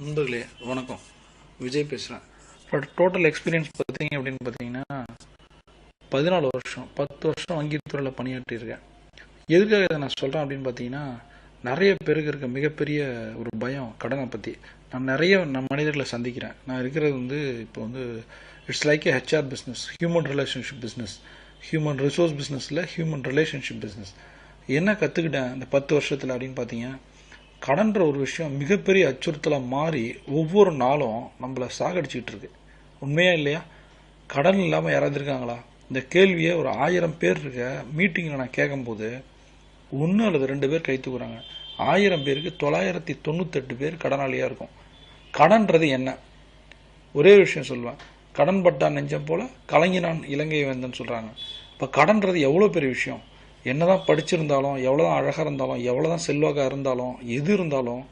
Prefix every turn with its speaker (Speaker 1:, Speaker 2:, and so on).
Speaker 1: நண்பர்களே வணக்கம். விஜய் பேசுகிறேன். டோட்டல் எக்ஸ்பீரியன்ஸ் பார்த்தீங்கன்னா 14 வருஷம் 10 வருஷம் வங்கித்துறையில் பணியாற்றியிருக்கேன். எதுக்காக இதை நான் சொல்கிறேன் அப்படின்னு பார்த்தீங்கன்னா, நிறைய பேருக்கு இருக்க மிகப்பெரிய ஒரு பயம் கடனை பற்றி. நான் நிறைய மனிதர்களை சந்திக்கிறேன். நான் இருக்கிறது இப்போ it's like A HR business, human relationship business. Human resource பிஸ்னஸில் ஹியூமன் ரிலேஷன்ஷிப் பிஸ்னஸ். என்ன கற்றுக்கிட்டேன் இந்த 10 வருஷத்தில் அப்படின்னு பார்த்தீங்க, கடன்ற ஒரு விஷயம் மிகப்பெரிய அச்சுறுத்தலாக மாறி ஒவ்வொரு நாளும் நம்மளை சாகடிச்சிக்கிட்டு இருக்கு. உண்மையா இல்லையா? கடன் இல்லாமல் யாராவது இருக்காங்களா? இந்த கேள்வியை ஒரு 1000 பேர் இருக்க மீட்டிங்கில் நான் கேட்கும்போது 1 அல்லது 2 பேர் கை தூக்குறாங்க. 1000 பேருக்கு 998 பேர் கடனாளியாக இருக்கும். கடன்றது என்ன? ஒரே விஷயம் சொல்லுவேன், கடன் பட்டான் நெஞ்சம் போல கலங்கினான் இலங்கை வேந்தன் சொல்கிறாங்க. இப்போ கடன்றது எவ்வளோ பெரிய விஷயம். என்னதான் படிச்சிருந்தாலும், எவ்வளோதான் அழகாக இருந்தாலும், எவ்வளோதான் செல்வாக்காக இருந்தாலும், எது இருந்தாலும்